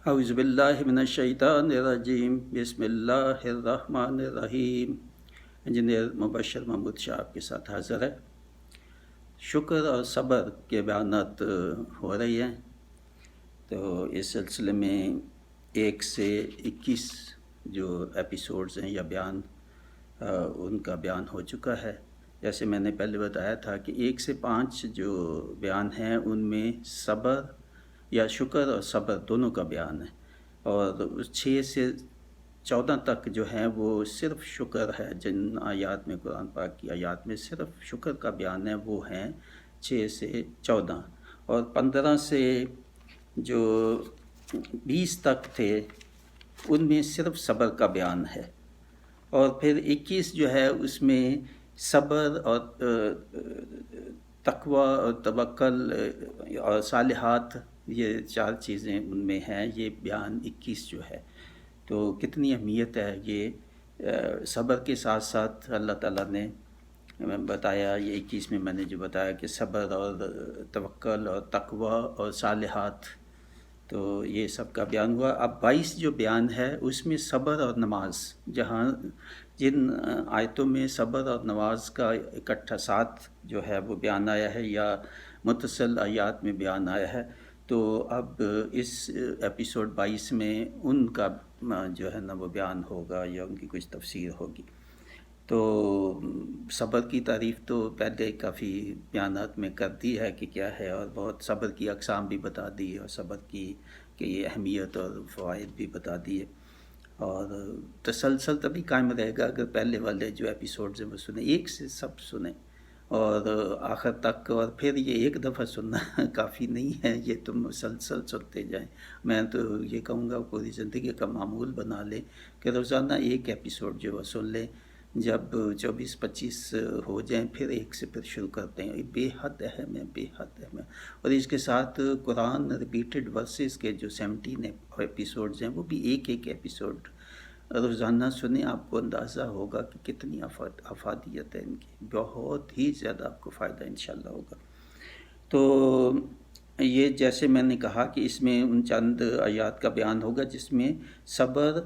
اعوذ باللہ من الشیطان الرجیم، بسم اللہ الرحمن الرحیم۔ انجینئر مبشر محمود شاہ آپ کے ساتھ حاضر ہے۔ شکر اور صبر کے بیانات ہو رہی ہیں، تو اس سلسلے میں 1 سے 21 جو ایپیسوڈز ہیں یا بیان ان کا بیان ہو چکا ہے۔ جیسے میں نے پہلے بتایا تھا کہ 1 سے 5 جو بیان ہیں ان میں صبر یا شکر اور صبر دونوں کا بیان ہے، اور 6 سے 14 تک جو ہیں وہ صرف شکر ہے۔ جن آیات میں قرآن پاک کی آیات میں صرف شکر کا بیان ہے وہ ہیں 6 سے 14، اور 15 سے جو 20 تک تھے ان میں صرف صبر کا بیان ہے، اور پھر 21 جو ہے اس میں صبر اور تقوی اور توکل اور صالحات، یہ 4 چیزیں ان میں ہیں۔ یہ بیان 21 جو ہے، تو کتنی اہمیت ہے یہ صبر کے ساتھ ساتھ اللہ تعالیٰ نے بتایا۔ یہ 21 میں میں نے جو بتایا کہ صبر اور توکل اور تقوی اور صالحات، تو یہ سب کا بیان ہوا۔ اب 22 جو بیان ہے اس میں صبر اور نماز، جہاں جن آیتوں میں صبر اور نماز کا اکٹھا ساتھ جو ہے وہ بیان آیا ہے یا متصل آیات میں بیان آیا ہے، تو اب اس ایپیسوڈ 22 میں ان کا جو ہے نا وہ بیان ہوگا یا ان کی کچھ تفسیر ہوگی۔ تو صبر کی تعریف تو پہلے کافی بیانات میں کر دی ہے کہ کیا ہے، اور بہت صبر کی اقسام بھی بتا دی، اور صبر کی کہ یہ اہمیت اور فوائد بھی بتا دیے، اور تسلسل تبھی قائم رہے گا اگر پہلے والے جو ایپیسوڈز ہیں وہ سنیں، ایک سے سب سنیں اور آخر تک، اور پھر یہ ایک دفعہ سننا کافی نہیں ہے، یہ تم مسلسل سنتے جائیں۔ میں تو یہ کہوں گا پوری زندگی کا معمول بنا لیں کہ روزانہ ایک ایپیسوڈ جو ہے سن لیں، جب 24-25 ہو جائیں پھر ایک سے پھر شروع کرتے ہیں۔ یہ بے حد اہم ہے، بے حد اہم ہے، اور اس کے ساتھ قرآن ریپیٹڈ ورسز کے جو 17 ایپیسوڈز ہیں وہ بھی ایک ایپیسوڈ روزانہ سنیں، آپ کو اندازہ ہوگا کہ کتنی افادیت ہے ان کی، بہت ہی زیادہ آپ کو فائدہ انشاءاللہ ہوگا۔ تو یہ جیسے میں نے کہا کہ اس میں ان چند آیات کا بیان ہوگا جس میں صبر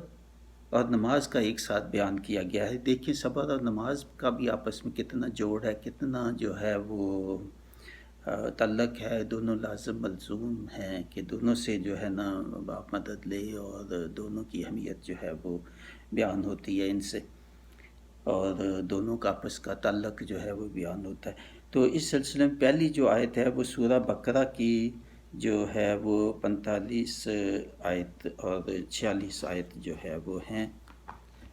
اور نماز کا ایک ساتھ بیان کیا گیا ہے۔ دیکھیں صبر اور نماز کا بھی آپس میں کتنا جوڑ ہے، کتنا جو ہے وہ تعلق ہے، دونوں لازم ملزوم ہیں کہ دونوں سے جو ہے نا آپ مدد لے، اور دونوں کی اہمیت جو ہے وہ بیان ہوتی ہے ان سے، اور دونوں کا آپس کا تعلق جو ہے وہ بیان ہوتا ہے۔ تو اس سلسلے میں پہلی جو آیت ہے وہ سورہ بقرہ کی جو ہے وہ 45 آیت اور 46 آیت جو ہے وہ ہیں،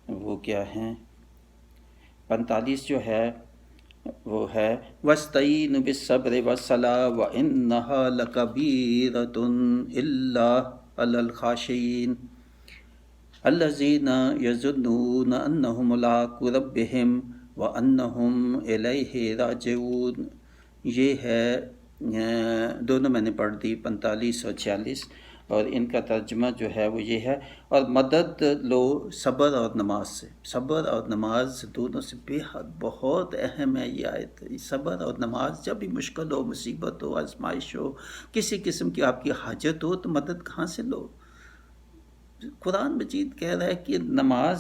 وہ کیا ہیں؟ 45 جو ہے وہ ہے وَاسْتَعِينُوا بِالصَّبْرِ وَالصَّلَاةِ وَإِنَّهَا لَكَبِيرَةٌ إِلَّا عَلَى الْخَاشِعِينَ الَّذِينَ يَظُنُّونَ أَنَّهُم مُّلَاقُو رَبِّهِمْ وَأَنَّهُمْ إِلَيْهِ رَاجِعُونَ۔ یہ ہے دونوں میں نے پڑھ دی، 45 اور 46، اور ان کا ترجمہ جو ہے وہ یہ ہے، اور مدد لو صبر اور نماز سے۔ صبر اور نماز دونوں سے بے حد بہت اہم ہے یہ آیت۔ صبر اور نماز، جب بھی مشکل ہو، مصیبت ہو، آزمائش ہو، کسی قسم کی آپ کی حاجت ہو، تو مدد کہاں سے لو؟ قرآن مجید کہہ رہا ہے کہ نماز،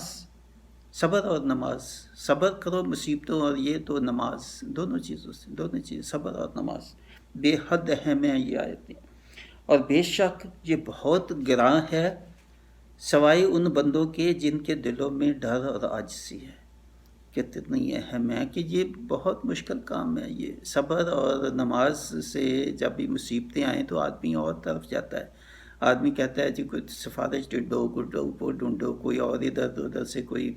صبر اور نماز، صبر کرو مصیبتوں، اور یہ تو نماز، دونوں چیزوں سے، دونوں چیز صبر اور نماز بے حد اہم ہے یہ آیتیں، اور بے شک یہ بہت گراں ہے سوائے ان بندوں کے جن کے دلوں میں ڈر اور عاجزی ہے۔ کتنی اہم ہے کہ یہ بہت مشکل کام ہے یہ صبر اور نماز سے۔ جب بھی مصیبتیں آئیں تو آدمی اور طرف جاتا ہے، آدمی کہتا ہے جی کوئی سفارش ڈھونڈو، کوئی ڈھونڈو، کوئی اور ادھر ادھر سے کوئی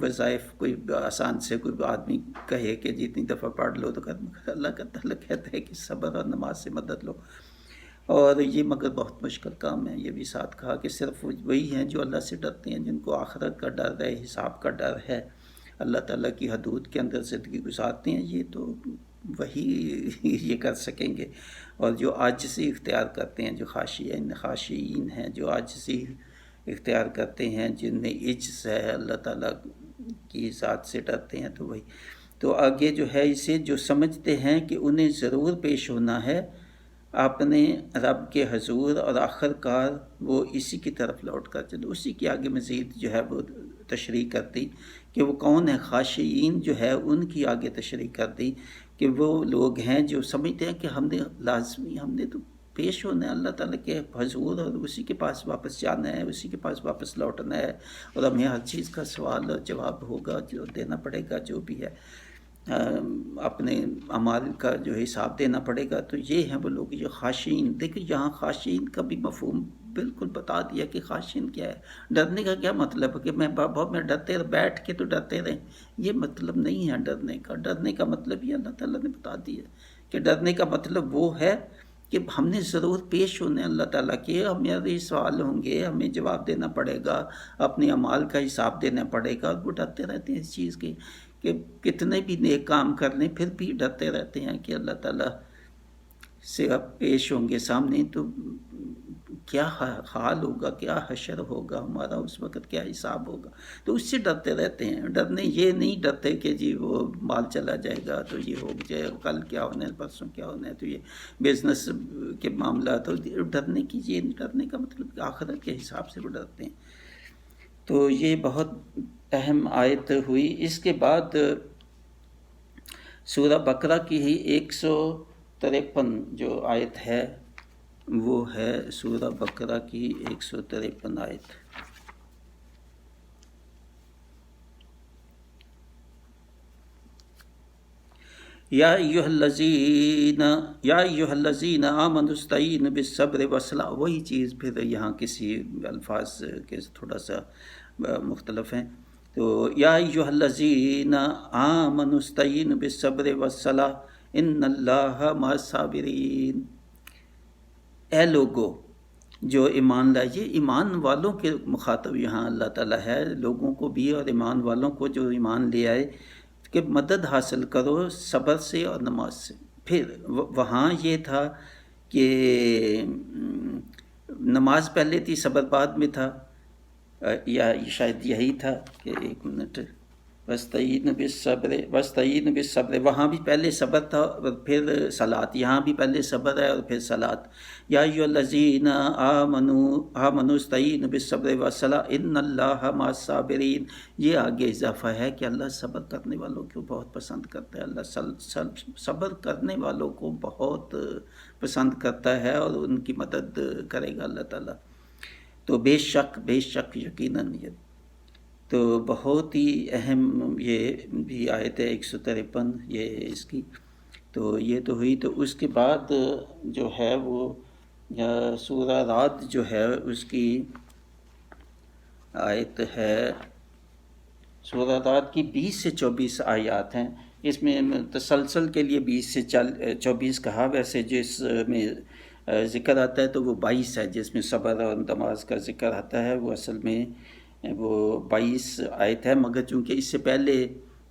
وظائف، کوئی آسان سے کوئی آدمی کہے کہ جتنی دفعہ پڑھ لو، تو اللہ کا تعالیٰ کہتا ہے کہ صبر اور نماز سے مدد لو، اور یہ مگر بہت مشکل کام ہے۔ یہ بھی ساتھ کہا کہ صرف وہی ہیں جو اللہ سے ڈرتے ہیں، جن کو آخرت کا ڈر ہے، حساب کا ڈر ہے، اللہ تعالیٰ کی حدود کے اندر زندگی گزارتے ہیں، یہ تو وہی یہ کر سکیں گے۔ اور جو عاجزی اختیار کرتے ہیں، جو خاشعین ہیں، جو عاجزی اختیار کرتے ہیں، جن میں عجز ہے، اللہ تعالیٰ کی ذات سے ڈرتے ہیں، تو وہی۔ تو آگے جو ہے اسے جو سمجھتے ہیں کہ انہیں ضرور پیش ہونا ہے اپنے رب کے حضور، اور آخر کار وہ اسی کی طرف لوٹ کر چلے. اسی کے آگے مزید جو ہے وہ تشریح کر دی کہ وہ کون ہے. خاشعین جو ہے ان کی آگے تشریح کر دی کہ وہ لوگ ہیں جو سمجھتے ہیں کہ ہم نے تو پیش ہونا ہے اللہ تعالیٰ کے حضور، اور اسی کے پاس واپس جانا ہے، اسی کے پاس واپس لوٹنا ہے، اور ہمیں ہر چیز کا سوال اور جواب ہوگا، جو دینا پڑے گا جو بھی ہے، اپنے اعمال کا جو حساب دینا پڑے گا. تو یہ ہیں وہ لوگ جو خاشعین. دیکھیں یہاں خاشعین کا بھی مفہوم بالکل بتا دیا کہ خاشعین کیا ہے. ڈرنے کا کیا مطلب ہے کہ میں ڈرتے بیٹھ کے تو ڈرتے رہیں، یہ مطلب نہیں ہے ڈرنے کا. ڈرنے کا مطلب یہ اللہ تعالیٰ نے بتا دیا کہ ڈرنے کا مطلب وہ ہے کہ ہم نے ضرور پیش ہونے اللہ تعالیٰ کے، ہمارے سوال ہوں گے، ہمیں جواب دینا پڑے گا، اپنے اعمال کا حساب دینا پڑے گا. اور وہ ڈرتے رہتے ہیں اس چیز کے کہ کتنے بھی نیک کام کر لیں پھر بھی ڈرتے رہتے ہیں کہ اللہ تعالیٰ سے اب پیش ہوں گے سامنے، تو کیا حال ہوگا، کیا حشر ہوگا ہمارا، اس وقت کیا حساب ہوگا. تو اس سے ڈرتے رہتے ہیں. ڈرنے یہ نہیں ڈرتے کہ جی وہ مال چلا جائے گا تو یہ ہو جائے، کل کیا ہونا ہے، پرسوں کیا ہونا ہے، تو یہ بزنس کے معاملات. ڈرنے کی یہ ڈرنے کا مطلب کہ آخرت کے حساب سے وہ ڈرتے ہیں. تو یہ بہت اہم آیت ہوئی. اس کے بعد سورہ بقرہ کی ہی 153 جو آیت ہے وہ ہے سورہ بقرہ کی 153 آیت. یا ایھا الذین آمنوا استعینوا بالصبر والصلاۃ. وہی چیز پھر یہاں کسی الفاظ کے تھوڑا سا مختلف ہیں. تو یا ایھا الذین آمنوا استعینوا بالصبر والصلاۃ ان اللہ مع الصابرین. اے لوگو جو ایمان لائے. یہ ایمان والوں کے مخاطب یہاں اللہ تعالیٰ ہے، لوگوں کو بھی اور ایمان والوں کو جو ایمان لے آئے، کہ مدد حاصل کرو صبر سے اور نماز سے. پھر وہاں یہ تھا کہ نماز پہلے تھی، صبر بعد میں تھا، یا شاید یہی تھا کہ ایک منٹ. وَاسْتَعِينُوا بِالصَّبْرِ وہاں بھی پہلے صبر تھا اور پھر صلاۃ. یہاں بھی پہلے صبر ہے اور پھر صلاۃ. یا ایھا الذین آمنوا استعینوا بالصبر والصلاۃ ان اللہ مع الصابرین. یہ آگے اضافہ ہے کہ اللہ صبر کرنے والوں کو بہت پسند کرتا ہے. اللہ صبر کرنے والوں کو بہت پسند کرتا ہے اور ان کی مدد کرے گا اللہ تعالیٰ. تو بے شک یقیناً یہ تو بہت ہی اہم یہ بھی آیت ہے 153 یہ اس کی. تو یہ تو ہوئی. تو اس کے بعد جو ہے وہ سورہ رعد جو ہے اس کی آیت ہے، سورہ رعد کی 20 سے 24 آیات ہیں. اس میں تسلسل کے لیے 20 سے 24 کہا، ویسے جس میں ذکر آتا ہے تو وہ 22 ہے، جس میں صبر اور نماز کا ذکر آتا ہے وہ اصل میں وہ 22 آیت ہے. مگر چونکہ اس سے پہلے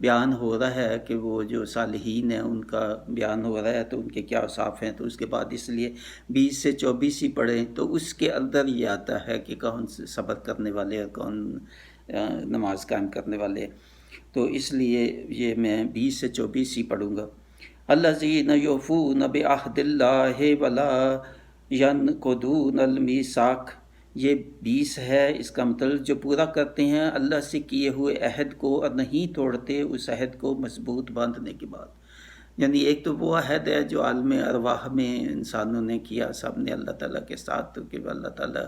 بیان ہو رہا ہے کہ وہ جو صالحین ہیں ان کا بیان ہو رہا ہے تو ان کے کیا اوصاف ہیں، تو اس کے بعد اس لیے 20 سے 24 ہی پڑھیں. تو اس کے اندر یہ آتا ہے کہ کون صبر کرنے والے اور کون نماز قائم کرنے والے. تو اس لیے یہ میں 20 سے 24 ہی پڑھوں گا. الذین یوفون بعہد اللہ ولا ینقضون المیثاق. یہ 20 ہے. اس کا مطلب جو پورا کرتے ہیں اللہ سے کیے ہوئے عہد کو اور نہیں توڑتے اس عہد کو مضبوط باندھنے کے بعد. یعنی ایک تو وہ عہد ہے جو عالم ارواح میں انسانوں نے کیا سب نے اللہ تعالیٰ کے ساتھ، کہ اللہ تعالیٰ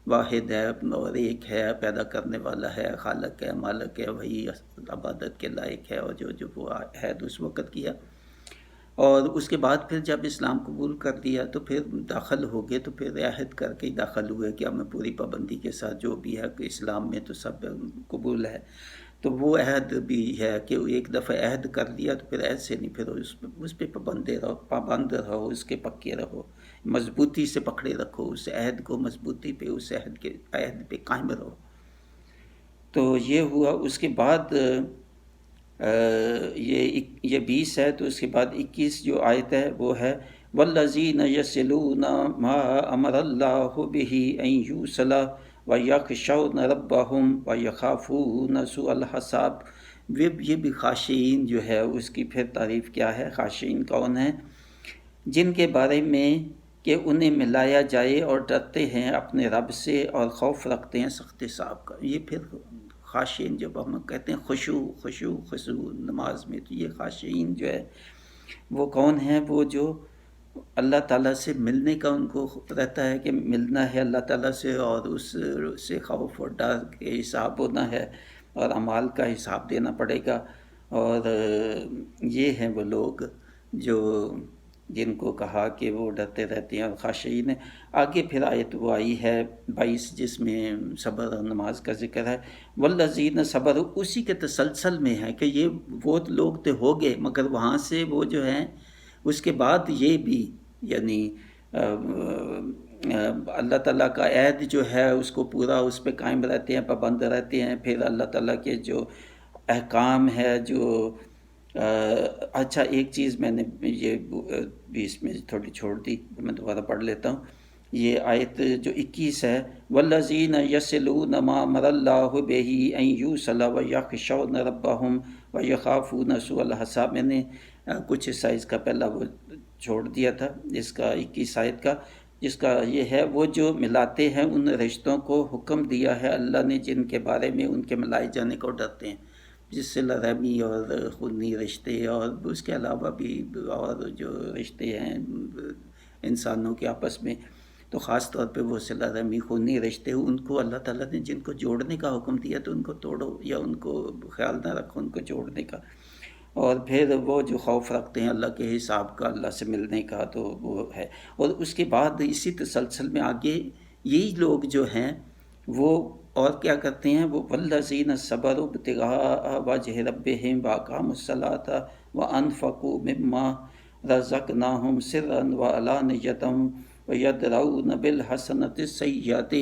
واحد ہے اور ایک ہے، پیدا کرنے والا ہے، خالق ہے، مالک ہے، وہی عبادت کے لائق ہے، اور جو وہ عہد اس وقت کیا. اور اس کے بعد پھر جب اسلام قبول کر دیا تو پھر داخل ہو گئے، تو پھر عہد کر کے داخل ہوئے کہ ہمیں پوری پابندی کے ساتھ جو بھی ہے کہ اسلام میں تو سب قبول ہے. تو وہ عہد بھی ہے کہ ایک دفعہ عہد کر لیا تو پھر عہد سے نہیں، پھر اس پہ پابند رہو، اس کے پکے رہو، مضبوطی سے پکڑے رکھو اس عہد کو، مضبوطی پہ اس عہد پہ قائم رہو. تو یہ ہوا. اس کے بعد یہ 20 ہے. تو اس کے بعد 21 جو آیت ہے وہ ہے والذین یصلون ما امر اللہ بہ ان یوصل ویخشون ربہم ویخافون سوء الحساب. یہ بھی خاشعین جو ہے اس کی پھر تعریف کیا ہے. خاشعین کون ہیں؟ جن کے بارے میں کہ انہیں ملایا جائے اور ڈرتے ہیں اپنے رب سے اور خوف رکھتے ہیں سخت حساب کا۔ یہ پھر خاشعین، جب ہم کہتے ہیں خشوع نماز میں، تو یہ خاشعین جو ہے وہ کون ہیں؟ وہ جو اللہ تعالیٰ سے ملنے کا ان کو رہتا ہے کہ ملنا ہے اللہ تعالیٰ سے، اور اس سے خوف اور ڈر کے حساب ہونا ہے اور اعمال کا حساب دینا پڑے گا۔ اور یہ ہیں وہ لوگ جو جن کو کہا کہ وہ ڈرتے رہتے ہیں اور خاشعین ہیں۔ آگے پھر آیت وہ آئی ہے 22 جس میں صبر اور نماز کا ذکر ہے۔ والذین صبروا، اسی کے تسلسل میں ہے کہ یہ وہ لوگ تو ہو گئے، مگر وہاں سے وہ جو ہیں اس کے بعد یہ بھی، یعنی اللہ تعالیٰ کا عہد جو ہے اس کو پورا، اس پہ قائم رہتے ہیں، پابند رہتے ہیں۔ پھر اللہ تعالیٰ کے جو احکام ہے، جو اچھا ایک چیز میں نے یہ بیس میں تھوڑی چھوڑ دی، میں دوبارہ پڑھ لیتا ہوں۔ یہ آیت جو 21 ہے، والذین یصلون ما امر اللہ بہ ان یوصل ویخشون ربہم ویخافون سوء الحساب۔ میں نے کچھ حصہ اس کا پہلا وہ چھوڑ دیا تھا، اس کا 21 آیت کا، جس کا یہ ہے، وہ جو ملاتے ہیں ان رشتوں کو حکم دیا ہے اللہ نے جن کے بارے میں ان کے ملائے جانے کو ڈرتے ہیں، جس سے رحمی اور خونی رشتے اور اس کے علاوہ بھی اور جو رشتے ہیں انسانوں کے آپس میں، تو خاص طور پہ وہ صلہ رحمی خونی رشتے، ان کو اللہ تعالیٰ نے جن کو جوڑنے کا حکم دیا تو ان کو توڑو، یا ان کو خیال نہ رکھو ان کو جوڑنے کا۔ اور پھر وہ جو خوف رکھتے ہیں اللہ کے حساب کا، اللہ سے ملنے کا، تو وہ ہے۔ اور اس کے بعد اسی تسلسل میں آگے یہی لوگ جو ہیں وہ اور کیا کرتے ہیں، وہ والذین صبروا ابتغاء وجہ ربہم واقاموا الصلاۃ وانفقوا مما رزقناہم سرا وعلانیۃ ویدرؤون بالحسنۃ السیئۃ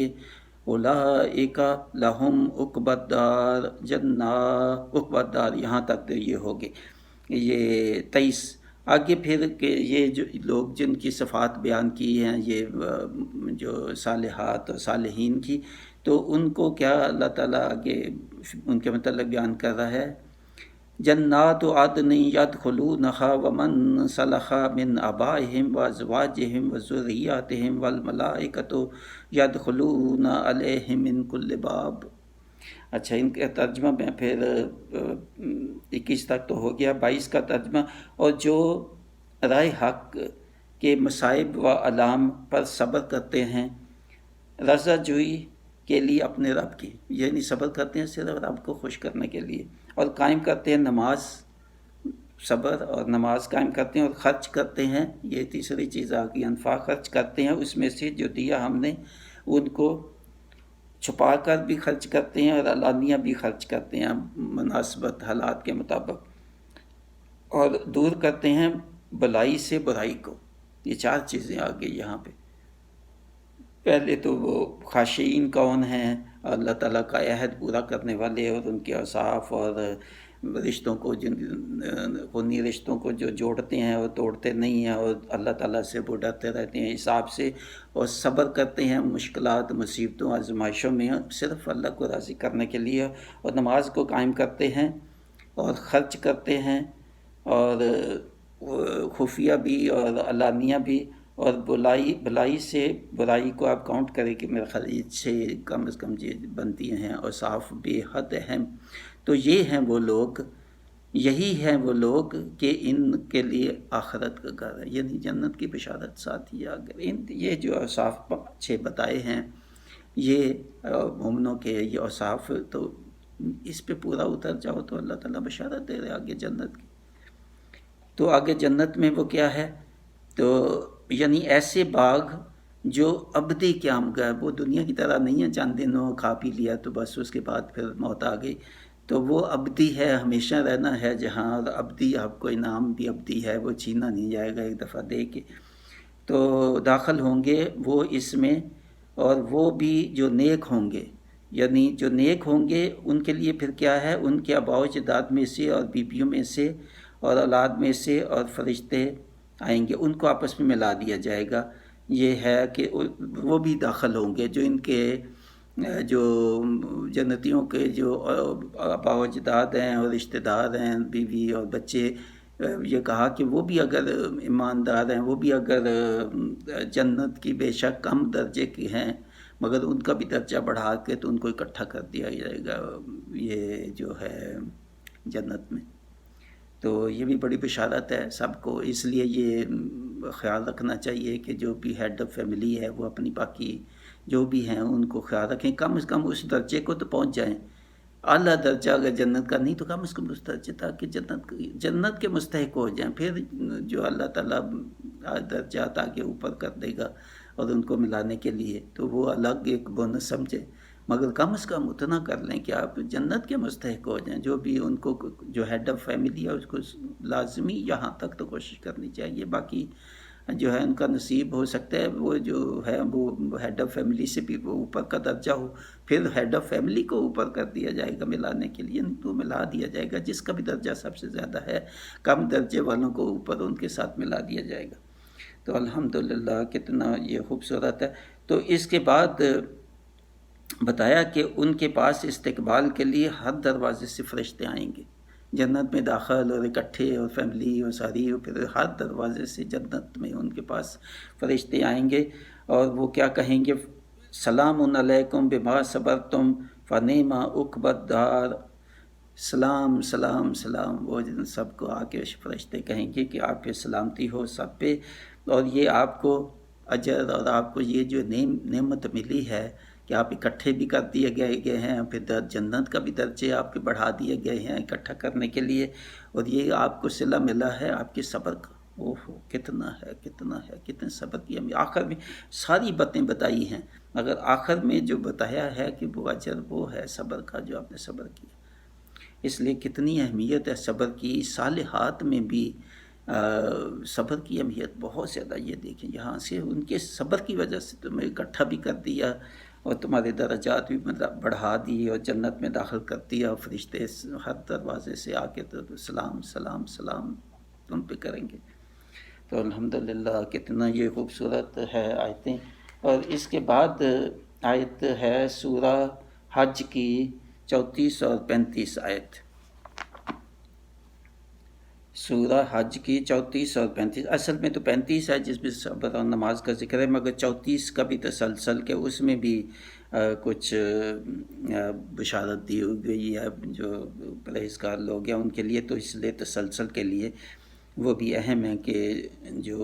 اولئک لہم عقبی الدار عقبی الدار، یہاں تک تو یہ ہوگے، یہ 23۔ آگے پھر کہ یہ جو لوگ جن کی صفات بیان کی ہیں، یہ جو صالحات اور صالحین کی، تو ان کو کیا اللہ تعالیٰ آگے ان کے متعلق بیان کر رہا ہے، جنات عدن یدخلونہا ومن صلح من آبائہم وازواجہم وذریاتہم والملائکۃ یدخلون علیہم من کل باب۔ اچھا، ان کا ترجمہ میں پھر 21 تک تو ہو گیا، 22 کا ترجمہ، اور جو رائے حق کے مصائب و علام پر صبر کرتے ہیں رضا جوئی کے لیے اپنے رب کی، یعنی صبر کرتے ہیں صرف رب کو خوش کرنے کے لیے، اور قائم کرتے ہیں نماز، صبر اور نماز قائم کرتے ہیں، اور خرچ کرتے ہیں، یہ تیسری چیز آ گئی، انفاق خرچ کرتے ہیں اس میں سے جو دیا ہم نے، ان کو چھپا کر بھی خرچ کرتے ہیں اور علانیہ بھی خرچ کرتے ہیں مناسبت حالات کے مطابق، اور دور کرتے ہیں بلائی سے برائی کو۔ یہ 4 چیزیں آ گئی یہاں پہ۔ پہلے تو وہ خاشعین کون ہیں، اللہ تعالیٰ کا عہد پورا کرنے والے، اور ان کے اوصاف اور رشتوں کو، جن خونی رشتوں کو جو جوڑتے ہیں اور توڑتے نہیں ہیں، اور اللہ تعالیٰ سے وہ ڈرتے رہتے ہیں حساب سے، اور صبر کرتے ہیں مشکلات، مصیبتوں، آزمائشوں میں صرف اللہ کو راضی کرنے کے لیے، اور نماز کو قائم کرتے ہیں اور خرچ کرتے ہیں، اور خفیہ بھی اور علانیہ بھی، اور بلائی سے برائی کو آپ کاؤنٹ کریں کہ میرے خیال سے کم از کم یہ بنتی ہیں، اور صاف بے حد اہم۔ تو یہ ہیں وہ لوگ، یہی ہیں وہ لوگ کہ ان کے لیے آخرت کا گھر ہے، یعنی جنت کی بشارت ساتھ ہی اگر یہ جو اوصاف 6 بتائے ہیں، یہ مومنوں کے یہ اوصاف، تو اس پہ پورا اتر جاؤ تو اللہ تعالیٰ بشارت دے رہے آگے جنت کی۔ تو آگے جنت میں وہ کیا ہے، تو یعنی ایسے باغ جو ابدی قیام گاہ، وہ دنیا کی طرح نہیں ہے چند دنوں کھا پی لیا تو بس اس کے بعد پھر موت آ گئی، تو وہ ابدی ہے، ہمیشہ رہنا ہے جہاں، اور ابدی آپ کو انعام بھی ابدی ہے، وہ چھینا نہیں جائے گا ایک دفعہ دے کے۔ تو داخل ہوں گے وہ اس میں، اور وہ بھی جو نیک ہوں گے، یعنی جو نیک ہوں گے ان کے لیے پھر کیا ہے، ان کے آباء و اجداد میں سے اور بیویوں میں سے اور اولاد میں سے اور فرشتے آئیں گے، ان کو آپس میں ملا دیا جائے گا۔ یہ ہے کہ وہ بھی داخل ہوں گے، جو ان کے جو جنتیوں کے جو آباء و اجداد ہیں اور رشتہ دار ہیں، بیوی اور بچے، یہ کہا کہ وہ بھی اگر ایماندار ہیں، وہ بھی اگر جنت کی بے شک کم درجے کی ہیں، مگر ان کا بھی درجہ بڑھا کے تو ان کو اکٹھا کر دیا جائے گا یہ جو ہے جنت میں۔ تو یہ بھی بڑی بشارت ہے سب کو، اس لیے یہ خیال رکھنا چاہیے کہ جو بھی ہیڈ آف فیملی ہے وہ اپنی باقی جو بھی ہیں ان کو خیال رکھیں، کم از کم اس درجے کو تو پہنچ جائیں۔ اعلیٰ درجہ اگر جنت کا نہیں تو کم از کم اس درجے تاکہ جنت کے مستحق ہو جائیں، پھر جو اللہ تعالیٰ درجات آگے اوپر کر دے گا اور ان کو ملانے کے لیے تو وہ الگ ایک بونس سمجھے، مگر کم از کم اتنا کر لیں کہ آپ جنت کے مستحق ہو جائیں۔ جو بھی ان کو جو ہیڈ آف فیملی ہے اس کو لازمی یہاں تک تو کوشش کرنی چاہیے، باقی جو ہے ان کا نصیب ہو سکتا ہے وہ جو ہے وہ ہیڈ آف فیملی سے بھی وہ اوپر کا درجہ ہو، پھر ہیڈ آف فیملی کو اوپر کر دیا جائے گا ملانے کے لیے، نہیں تو ملا دیا جائے گا جس کا بھی درجہ سب سے زیادہ ہے، کم درجے والوں کو اوپر ان کے ساتھ ملا دیا جائے گا۔ تو الحمدللہ کتنا یہ خوبصورت ہے۔ تو اس کے بعد بتایا کہ ان کے پاس استقبال کے لیے ہر دروازے سے فرشتے آئیں گے، جنت میں داخل اور اکٹھے اور فیملی اور ساری، اور پھر ہر دروازے سے جنت میں ان کے پاس فرشتے آئیں گے اور وہ کیا کہیں گے، سلام علیکم بما صبرتم فنعم عقبی الدار، سلام سلام سلام، وہ سب کو آ کے فرشتے کہیں گے کہ آپ پہ سلامتی ہو سب پہ، اور یہ آپ کو اجر اور آپ کو یہ جو نعمت ملی ہے کہ آپ اکٹھے بھی کر دیے گئے ہیں، پھر جنت کا بھی درجے آپ کے بڑھا دیے گئے ہیں اکٹھا کرنے کے لیے، اور یہ آپ کو صلہ ملا ہے آپ کے صبر کا۔ اوہ کتنا ہے کتنے صبر کی ہمیں آخر میں ساری باتیں بتائی ہیں، مگر آخر میں جو بتایا ہے کہ وہ اجر وہ ہے صبر کا جو آپ نے صبر کیا۔ اس لیے کتنی اہمیت ہے صبر کی، صالحات میں بھی صبر کی اہمیت بہت زیادہ۔ یہ دیکھیں یہاں سے ان کے صبر کی وجہ سے تمہیں اکٹھا بھی کر دیا اور تمہارے درجات بھی بڑھا دی اور جنت میں داخل کر دیا، اور فرشتے ہر دروازے سے آ کے تو سلام سلام سلام تم پہ کریں گے۔ تو الحمدللہ کتنا یہ خوبصورت ہے آیتیں۔ اور اس کے بعد آیت ہے سورہ حج کی 34 اور 35 آیت، سورہ حج کی 34 اور 35، اصل میں تو 35 ہے جس میں صبر اور نماز کا ذکر ہے، مگر 34 کا بھی تسلسل کہ اس میں بھی کچھ بشارت دی گئی ہے جو پرہیزگار لوگ ہیں ان کے لیے، تو اس لیے تسلسل کے لیے وہ بھی اہم ہے کہ جو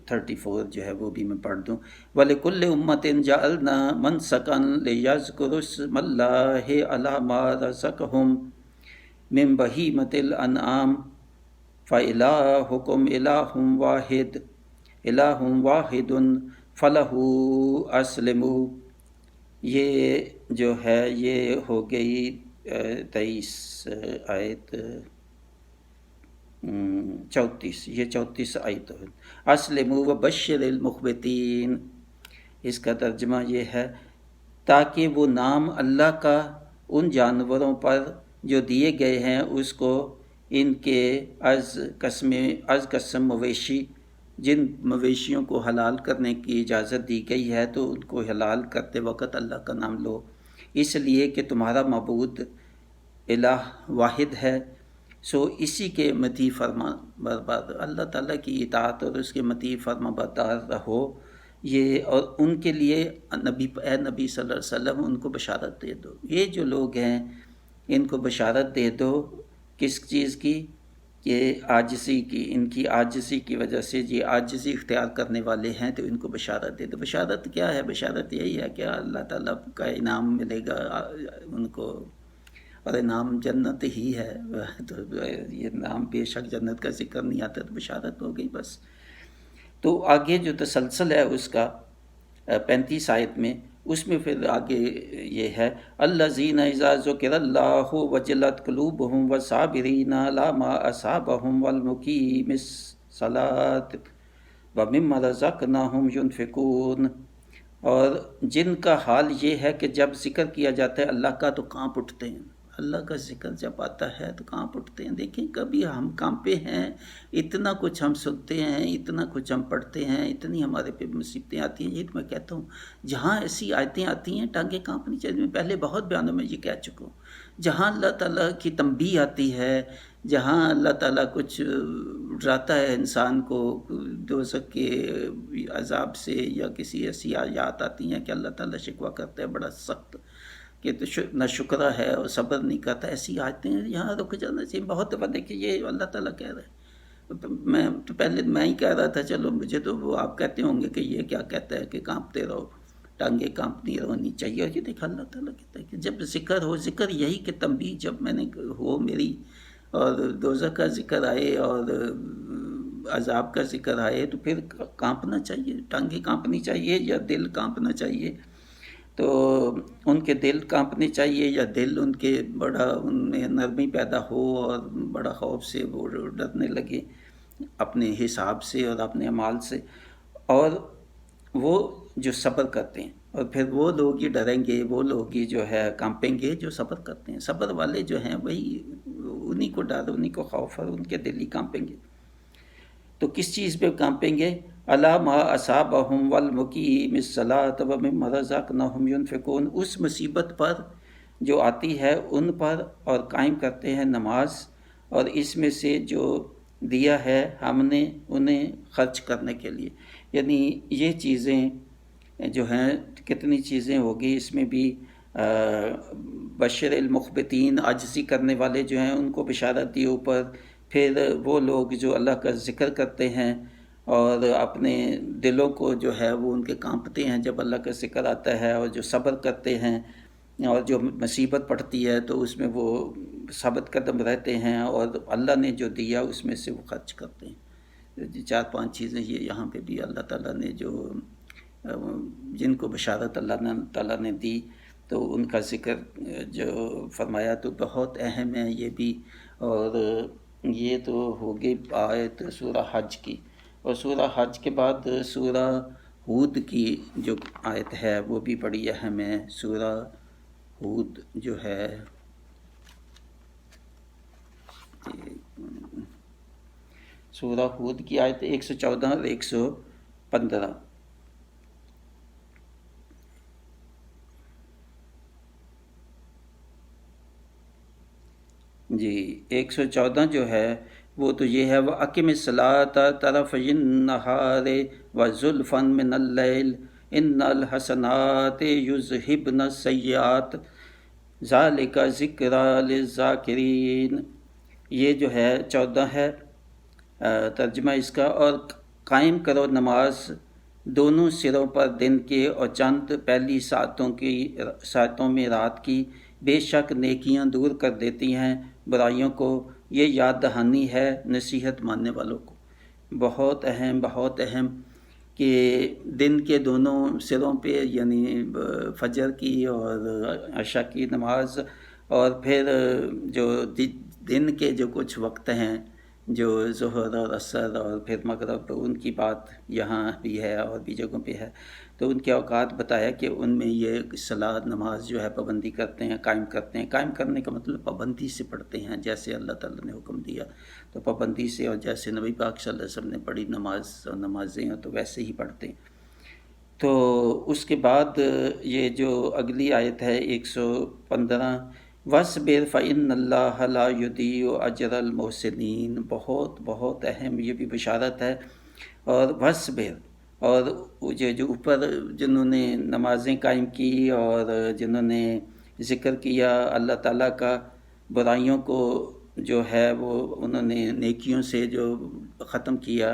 34 جو ہے وہ بھی میں پڑھ دوں۔ وَلِكُلِّ أُمَّةٍ جَعَلْنَا مَنْسَكًا لِيَذْكُرُوا اسْمَ اللَّهِ عَلَىٰ مَا رَزَقَهُم مِّن بَهِيمَةِ الْأَنْعَامِ فَإِلَٰهُكُمْ إِلَٰهٌ وَاحِدٌ فَلَهُ أَسْلِمُوا۔ یہ جو ہے یہ ہو گئی 23 آیت، 34، یہ 34 آیت ہے۔ اسلموا وبشر المخبتین، اس کا ترجمہ یہ ہے تاکہ وہ نام اللہ کا ان جانوروں پر جو دیے گئے ہیں اس کو ان کے از قسم مویشی، جن مویشیوں کو حلال کرنے کی اجازت دی گئی ہے تو ان کو حلال کرتے وقت اللہ کا نام لو، اس لیے کہ تمہارا معبود الہ واحد ہے، سو اسی کے مطیع فرما بردار، اللہ تعالیٰ کی اطاعت اور اس کے مطیع فرما بردار رہو۔ یہ اور ان کے لیے اے نبی صلی اللہ علیہ وسلم ان کو بشارت دے دو، یہ جو لوگ ہیں ان کو بشارت دے دو کس چیز کی، کہ عاجزی کی، ان کی عاجزی کی وجہ سے یہ عاجزی اختیار کرنے والے ہیں تو ان کو بشارت دے دو۔ بشارت کیا ہے؟ بشارت یہی ہے کہ اللہ تعالیٰ کا انعام ملے گا ان کو، اور انعام جنت ہی ہے، تو یہ نام بے شک جنت کا ذکر نہیں آتا تو بشارت ہو گئی بس۔ تو آگے جو تسلسل ہے اس کا 35 آیت میں، اس میں پھر آگے یہ ہے الذین اذا ذکر اللہ وجلت قلوبہم والصابرین علی ما اصابہم والمقیم الصلاۃ ومما رزقناہم ینفقون، اور جن کا حال یہ ہے کہ جب ذکر کیا جاتا ہے اللہ کا تو کانپ اٹھتے ہیں، اللہ کا ذکر جب آتا ہے تو کانپ اٹھتے ہیں۔ دیکھیں کبھی ہم کانپے ہیں، اتنا کچھ ہم سنتے ہیں، اتنا کچھ ہم پڑھتے ہیں، اتنی ہمارے پہ مصیبتیں آتی ہیں، یہ تو میں کہتا ہوں جہاں ایسی آیتیں آتی ہیں ٹانگیں کانپنی چاہیے۔ میں پہلے بہت بیانوں میں یہ کہہ چکا ہوں، جہاں اللہ تعالیٰ کی تنبیہ آتی ہے جہاں اللہ تعالیٰ کچھ ڈراتا ہے انسان کو دوزخ کے عذاب سے، یا کسی ایسی آیات آتی ہیں کہ اللہ تعالیٰ شکوہ کرتا ہے بڑا سخت کہ تو نہ شکرہ ہے اور صبر نہیں کرتا، ایسی آیتیں یہاں رک جانا چاہیے۔ بہت دفعہ دیکھیں یہ اللہ تعالیٰ کہہ رہا ہے، میں تو پہلے میں ہی کہہ رہا تھا چلو مجھے تو وہ آپ کہتے ہوں گے کہ یہ کیا کہتا ہے کہ کانپتے رہو، ٹانگیں کانپنی رہنی چاہیے، اور یہ دیکھا اللہ تعالیٰ کہتا ہے کہ جب ذکر ہو، ذکر یہی کہ تنبیہ جب میں نے ہو میری، اور دوزخ کا ذکر آئے اور عذاب کا ذکر آئے، تو پھر کانپنا چاہیے، ٹانگیں کانپنی چاہیے یا دل کانپنا چاہیے؟ تو ان کے دل کانپنے چاہیے یا دل ان کے بڑا ان میں نرمی پیدا ہو اور بڑا خوف سے وہ ڈرنے لگے اپنے حساب سے اور اپنے اعمال سے، اور وہ جو صبر کرتے ہیں، اور پھر وہ لوگ ہی ڈریں گے، وہ لوگ ہی جو ہے کانپیں گے جو صبر کرتے ہیں۔ صبر والے جو ہیں وہی، انہی کو ڈر، انہی کو خوف، اور ان کے دل ہی کانپیں گے۔ تو کس چیز پہ کانپیں گے؟ الا ما اصابہم والمقیم الصلاۃ ومما رزقناہم ینفقون، اس مصیبت پر جو آتی ہے ان پر، اور قائم کرتے ہیں نماز، اور اس میں سے جو دیا ہے ہم نے انہیں خرچ کرنے کے لیے۔ یعنی یہ چیزیں جو ہیں، کتنی چیزیں ہوگی اس میں بھی۔ بشر المخبتین، عاجزی کرنے والے جو ہیں ان کو بشارت دی اوپر، پھر وہ لوگ جو اللہ کا ذکر کرتے ہیں اور اپنے دلوں کو جو ہے وہ ان کے کانپتے ہیں جب اللہ کا ذکر آتا ہے، اور جو صبر کرتے ہیں، اور جو مصیبت پڑتی ہے تو اس میں وہ ثابت قدم رہتے ہیں، اور اللہ نے جو دیا اس میں سے وہ خرچ کرتے ہیں۔ 4-5 چیزیں یہ یہاں پہ بھی اللہ تعالیٰ نے جو جن کو بشارت اللہ تعالیٰ نے دی، تو ان کا ذکر جو فرمایا تو بہت اہم ہے یہ بھی۔ اور یہ تو ہوگی آیت سورہ حج کی، اور سورہ حج کے بعد سورہ ہود کی جو آیت ہے وہ بھی بڑی اہم ہے۔ سورہ ہود جو ہے، سورہ ہود کی آیت 114 اور 115۔ جی 114 جو ہے وہ تو یہ ہے، وَأَقِمِ الصَّلَاةَ طَرَفَيِ النَّهَارِ وَزُلْفًا مِّنَ اللَّيْلِ إِنَّ الْحَسَنَاتِ يُذْهِبْنَ السَّيِّئَاتِ ذَلِكَ ذِكْرَىٰ لِلذَّاكِرِينَ۔ یہ جو ہے 14 ہے ترجمہ اس کا۔ اور قائم کرو نماز دونوں سروں پر دن کے اور چند پہلی ساعتوں میں رات کی، بے شک نیکیاں دور کر دیتی ہیں برائیوں کو، یہ یاد دہانی ہے نصیحت ماننے والوں کو۔ بہت اہم، بہت اہم کہ دن کے دونوں سروں پہ، یعنی فجر کی اور عشاء کی نماز، اور پھر جو دن کے جو کچھ وقت ہیں، جو ظہر اور عصر اور پھر مغرب، ان کی بات یہاں بھی ہے اور بھی جگہوں پہ ہے۔ تو ان کے اوقات بتایا کہ ان میں یہ صلاۃ نماز جو ہے پابندی کرتے ہیں، قائم کرتے ہیں۔ قائم کرنے کا مطلب پابندی سے پڑھتے ہیں، جیسے اللہ تعالیٰ نے حکم دیا تو پابندی سے، اور جیسے نبی پاک صلی اللہ علیہ وسلم نے پڑھی نماز اور نمازیں تو ویسے ہی پڑھتے ہیں۔ تو اس کے بعد یہ جو اگلی آیت ہے 115، وَاصْبِرْ فَإِنَّ اللَّهَ لَا يُضِيعُ أَجْرَ الْمُحْسِنِينَ، بہت بہت اہم یہ بھی بشارت ہے۔ اور وَاصْبِرْ، اور جو اوپر جنہوں نے نمازیں قائم کی اور جنہوں نے ذکر کیا اللہ تعالیٰ کا، برائیوں کو جو ہے وہ انہوں نے نیکیوں سے جو ختم کیا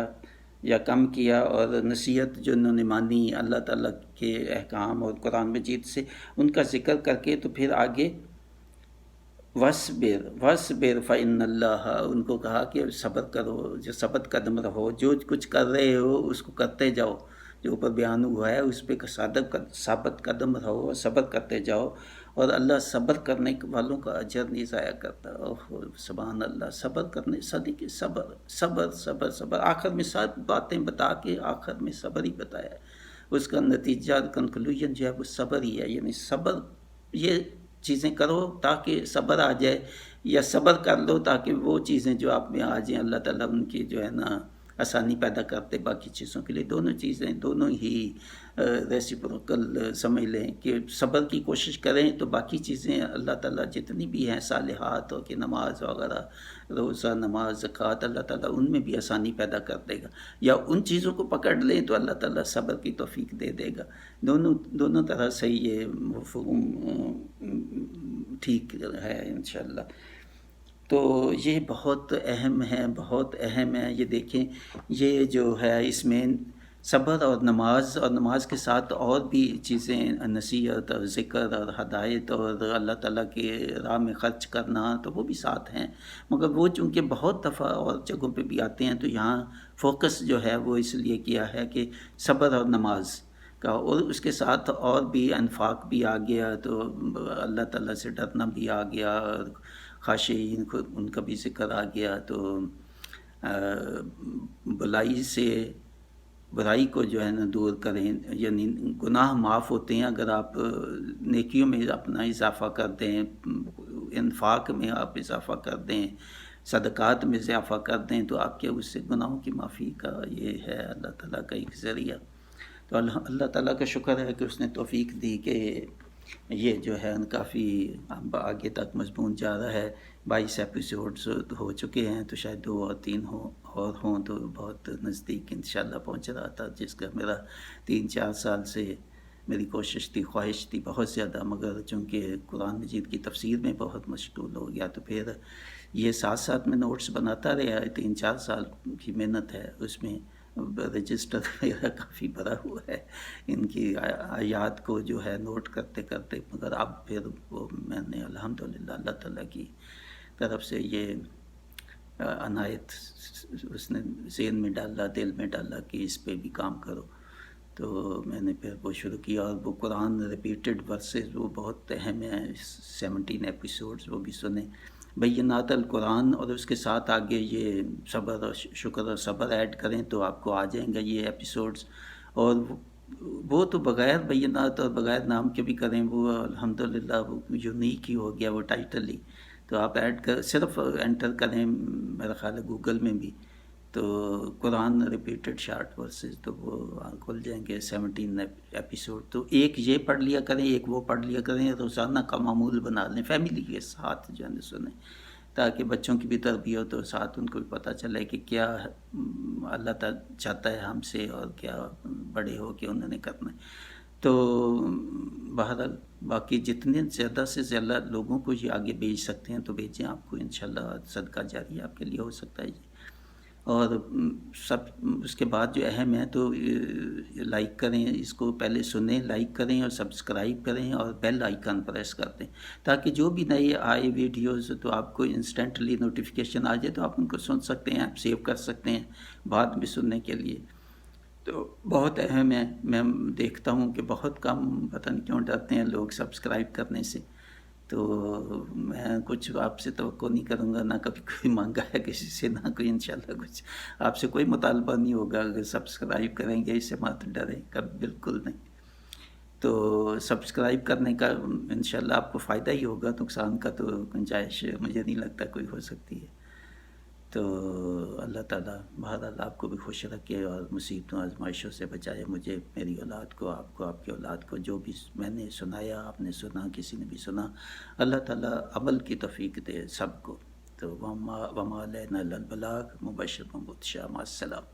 یا کم کیا، اور نصیحت جو انہوں نے مانی اللہ تعالیٰ کے احکام اور قرآن مجید سے، ان کا ذکر کر کے تو پھر آگے وَاصْبِرْ فَإِنَّ اللَّهَ، ان کو کہا کہ صبر کرو، جو ثبت قدم رہو، جو کچھ کر رہے ہو اس کو کرتے جاؤ، جو اوپر بیان ہوا ہے اس پہ ثابت قدم رہو، صبر کرتے جاؤ، اور اللہ صبر کرنے والوں کا اجر نہیں ضائع کرتا۔ سبحان اللہ، صبر کرنے، صدیق صبر صبر صبر صبر، آخر میں سب باتیں بتا کے آخر میں صبر ہی بتایا ہے۔ اس کا نتیجہ، کنکلوژن جو ہے وہ صبر ہی ہے۔ یعنی صبر، یہ چیزیں کرو تاکہ صبر آ جائے، یا صبر کر لو تاکہ وہ چیزیں جو آپ میں آ جائیں، اللہ تعالیٰ ان کی جو ہے نا آسانی پیدا کرتے باقی چیزوں کے لیے. دونوں چیزیں دونوں ہی ریسیپروکل سمجھ لیں کہ صبر کی کوشش کریں تو باقی چیزیں اللہ تعالیٰ جتنی بھی ہیں صالحات اور کہ نماز وغیرہ، روزہ، نماز، زکوٰۃ، اللہ تعالیٰ ان میں بھی آسانی پیدا کر دے گا. یا ان چیزوں کو پکڑ لیں تو اللہ تعالیٰ صبر کی توفیق دے دے گا. دونوں طرح سے یہ مفہوم ٹھیک ہے انشاءاللہ. تو یہ بہت اہم ہے، بہت اہم ہے. یہ دیکھیں، یہ جو ہے اس میں صبر اور نماز کے ساتھ اور بھی چیزیں، نصیحت اور ذکر اور ہدایت اور اللہ تعالیٰ کے راہ میں خرچ کرنا، تو وہ بھی ساتھ ہیں. مگر وہ چونکہ بہت دفعہ اور جگہوں پہ بھی آتے ہیں تو یہاں فوکس جو ہے وہ اس لیے کیا ہے کہ صبر اور نماز کا، اور اس کے ساتھ اور بھی انفاق بھی آ گیا، تو اللہ تعالیٰ سے ڈرنا بھی آ گیا، اور خاشعین کو ان کا بھی ذکر آ گیا. تو برائی کو جو ہے نا دور کریں، یعنی گناہ معاف ہوتے ہیں اگر آپ نیکیوں میں اپنا اضافہ کر دیں، انفاق میں آپ اضافہ کر دیں، صدقات میں اضافہ کر دیں، تو آپ کے اس سے گناہوں کی معافی کا یہ ہے اللہ تعالیٰ کا ایک ذریعہ. تو اللہ تعالیٰ کا شکر ہے کہ اس نے توفیق دی کہ یہ جو ہے کافی آگے تک مضمون جا رہا ہے. 22 ایپیسوڈز ہو چکے ہیں، تو شاید 2 اور 3 ہوں تو بہت نزدیک انشاءاللہ پہنچ رہا تھا، جس کا میرا 3-4 سال سے میری کوشش تھی، خواہش تھی بہت زیادہ. مگر چونکہ قرآن مجید کی تفسیر میں بہت مشغول ہو گیا، تو پھر یہ ساتھ میں نوٹس بناتا رہا. 3-4 سال کی محنت ہے، اس میں رجسٹر میرا کافی بڑا ہوا ہے ان کی آیات کو جو ہے نوٹ کرتے کرتے. مگر اب پھر وہ میں نے الحمدللہ اللہ تعالیٰ کی طرف سے یہ عنایت اس نے ذہن میں ڈالا، دل میں ڈالا کہ اس پہ بھی کام کرو. تو میں نے پھر وہ شروع کیا، اور وہ قرآن ریپیٹڈ ورسز وہ بہت اہم ہیں. 17 ایپیسوڈز وہ بھی سنیں، بینات القرآن، اور اس کے ساتھ آگے یہ صبر اور شکر اور صبر ایڈ کریں تو آپ کو آ جائیں گا یہ ایپیسوڈز. اور وہ تو بغیر بینات اور بغیر نام کے بھی کریں، وہ الحمدللہ وہ یونیک ہی ہو گیا وہ ٹائٹل ہی. تو آپ صرف انٹر کریں، میرا خیال ہے گوگل میں بھی، تو قرآن ریپیٹڈ شارٹ ورسز، تو وہ کھل جائیں گے 17 ایپیسوڈ. تو ایک یہ پڑھ لیا کریں، ایک وہ پڑھ لیا کریں، روزانہ کا معمول بنا لیں، فیملی کے ساتھ جو ہے سنیں، تاکہ بچوں کی بھی تربیت ہو، ساتھ ان کو بھی پتہ چلے کہ کیا اللہ تعالیٰ چاہتا ہے ہم سے، اور کیا بڑے ہو کے انہوں نے کرنا ہے. تو بہرحال باقی جتنے زیادہ سے زیادہ لوگوں کو یہ آگے بھیج سکتے ہیں تو بھیجیں، آپ کو انشاءاللہ صدقہ جاریہ آپ کے لیے ہو سکتا ہے. اور اس کے بعد جو اہم ہے تو لائک کریں، اس کو پہلے سنیں، لائک کریں اور سبسکرائب کریں، اور بیل آئیکن پریس کر دیں، تاکہ جو بھی نئے آئے ویڈیوز تو آپ کو انسٹنٹلی نوٹیفیکیشن آ جائے، تو آپ ان کو سن سکتے ہیں، آپ سیو کر سکتے ہیں بعد میں سننے کے لیے. تو بہت اہم ہے. میں دیکھتا ہوں کہ بہت کم، پتہ نہیں کیوں ڈرتے ہیں لوگ سبسکرائب کرنے سے. تو میں کچھ آپ سے توقع نہیں کروں گا، نہ کبھی کوئی مانگا ہے کسی سے، نہ کوئی انشاءاللہ کچھ آپ سے کوئی مطالبہ نہیں ہوگا. اگر سبسکرائب کریں گے اس سے مت ڈریں، کبھی بالکل نہیں. تو سبسکرائب کرنے کا انشاءاللہ آپ کو فائدہ ہی ہوگا، نقصان کا تو گنجائش مجھے نہیں لگتا کوئی ہو سکتی ہے. تو اللہ تعالیٰ بہرحال آپ کو بھی خوش رکھے اور مصیبتوں آزمائشوں سے بچائے، مجھے، میری اولاد کو، آپ کو، آپ کی اولاد کو. جو بھی میں نے سنایا، آپ نے سنا، کسی نے بھی سنا، اللہ تعالیٰ عمل کی توفیق دے سب کو. تو وما علینا الا البلاغ، مبشر و مبشرا، مع السلام.